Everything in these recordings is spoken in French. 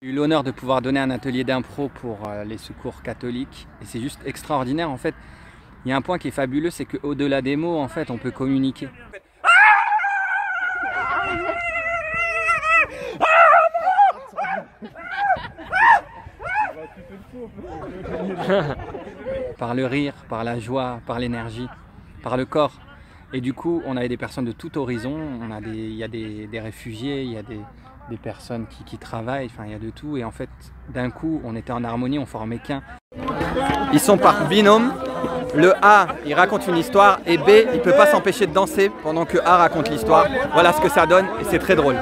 J'ai eu l'honneur de pouvoir donner un atelier d'impro pour les secours catholiques et c'est juste extraordinaire en fait. Il y a un point qui est fabuleux, c'est qu'au-delà des mots en fait on peut communiquer. Par le rire, par la joie, par l'énergie, par le corps. Et du coup, on avait des personnes de tout horizon, il y a des réfugiés, il y a des personnes qui travaillent, enfin il y a de tout. Et en fait, d'un coup, on était en harmonie, on formait qu'un. Ils sont par binôme. Le A, il raconte une histoire et B, il ne peut pas s'empêcher de danser pendant que A raconte l'histoire. Voilà ce que ça donne et c'est très drôle.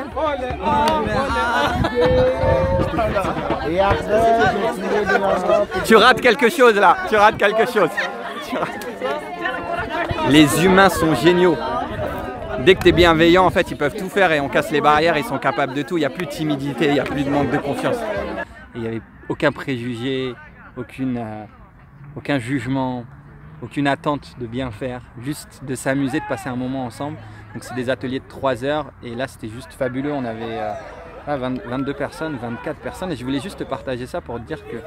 Tu rates quelque chose là, tu rates quelque chose. Les humains sont géniaux. Dès que tu es bienveillant, en fait, ils peuvent tout faire et on casse les barrières, ils sont capables de tout. Il n'y a plus de timidité, il n'y a plus de manque de confiance. Et il n'y avait aucun préjugé, aucun jugement, aucune attente de bien faire, juste de s'amuser, de passer un moment ensemble. Donc c'est des ateliers de 3 heures et là c'était juste fabuleux. On avait 22 personnes, 24 personnes et je voulais juste te partager ça pour te dire que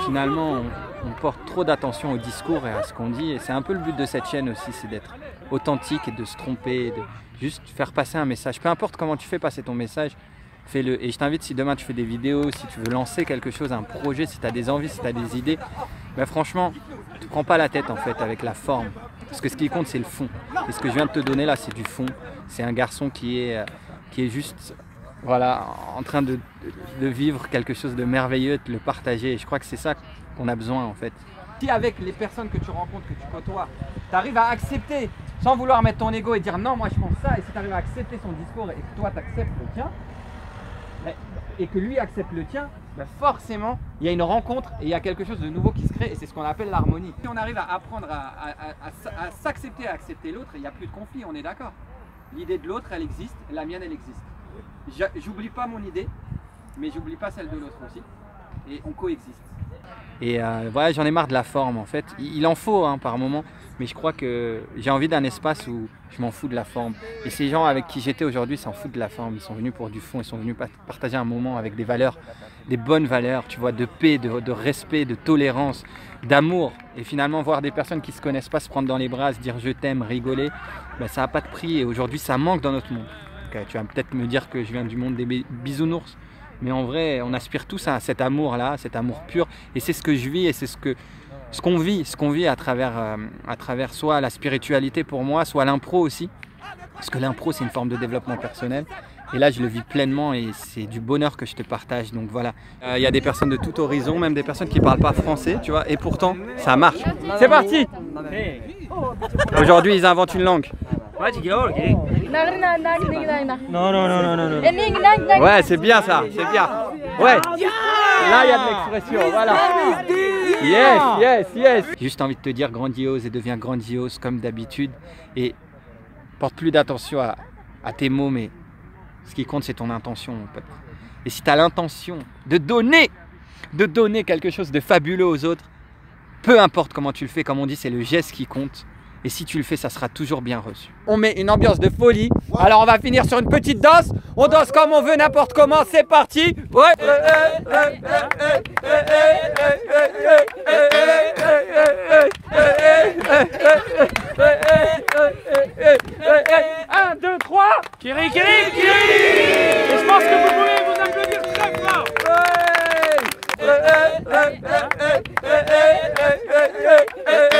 finalement on porte trop d'attention au discours et à ce qu'on dit et c'est un peu le but de cette chaîne aussi, c'est d'être authentique et de se tromper, de juste faire passer un message. Peu importe comment tu fais passer ton message, fais-le. Et je t'invite, si demain tu fais des vidéos, si tu veux lancer quelque chose, un projet, si tu as des envies, si tu as des idées, ben franchement, ne te prends pas la tête en fait avec la forme. Parce que ce qui compte c'est le fond. Et ce que je viens de te donner là c'est du fond. C'est un garçon qui est juste voilà, en train de vivre quelque chose de merveilleux, de le partager. Et je crois que c'est ça qu'on a besoin en fait. Si avec les personnes que tu rencontres, que tu côtoies, tu arrives à accepter, sans vouloir mettre ton ego et dire non moi je pense ça, et si tu arrives à accepter son discours et que toi tu acceptes le tien, et que lui accepte le tien, ben forcément il y a une rencontre et il y a quelque chose de nouveau qui se crée et c'est ce qu'on appelle l'harmonie. Si on arrive à apprendre à s'accepter, à accepter l'autre, il n'y a plus de conflit, on est d'accord. L'idée de l'autre elle existe, la mienne elle existe. J'oublie pas mon idée, mais j'oublie pas celle de l'autre aussi et on coexiste. Et voilà, j'en ai marre de la forme en fait, il en faut hein, par moment, mais je crois que j'ai envie d'un espace où je m'en fous de la forme. Et ces gens avec qui j'étais aujourd'hui s'en foutent de la forme, ils sont venus pour du fond, ils sont venus partager un moment avec des valeurs, des bonnes valeurs, tu vois, de paix, de respect, de tolérance, d'amour. Et finalement voir des personnes qui ne se connaissent pas se prendre dans les bras, se dire je t'aime, rigoler, ben, ça n'a pas de prix et aujourd'hui ça manque dans notre monde. Okay, tu vas peut-être me dire que je viens du monde des bisounours, mais en vrai on aspire tous à cet amour-là, cet amour pur et c'est ce que je vis et c'est ce qu'on vit à travers soit la spiritualité pour moi, soit l'impro aussi, parce que l'impro c'est une forme de développement personnel et là je le vis pleinement et c'est du bonheur que je te partage. Donc voilà, il y a des personnes de tout horizon, même des personnes qui ne parlent pas français, tu vois, et pourtant ça marche. C'est parti. Aujourd'hui ils inventent une langue. Non. Ouais, c'est bien ça, c'est bien. Ouais. Là, il y a de l'expression, voilà. Yes. J'ai juste envie de te dire grandiose et deviens grandiose comme d'habitude. Et porte plus d'attention à tes mots, mais ce qui compte, c'est ton intention, mon pote. Et si tu as l'intention de donner quelque chose de fabuleux aux autres, peu importe comment tu le fais, comme on dit, c'est le geste qui compte. Et si tu le fais, ça sera toujours bien reçu. On met une ambiance de folie. Alors on va finir sur une petite danse. On danse comme on veut, n'importe comment. C'est parti. Ouais. 1, 2, 3. Kiri. Et je pense que vous pouvez vous applaudir très fort. Ouais.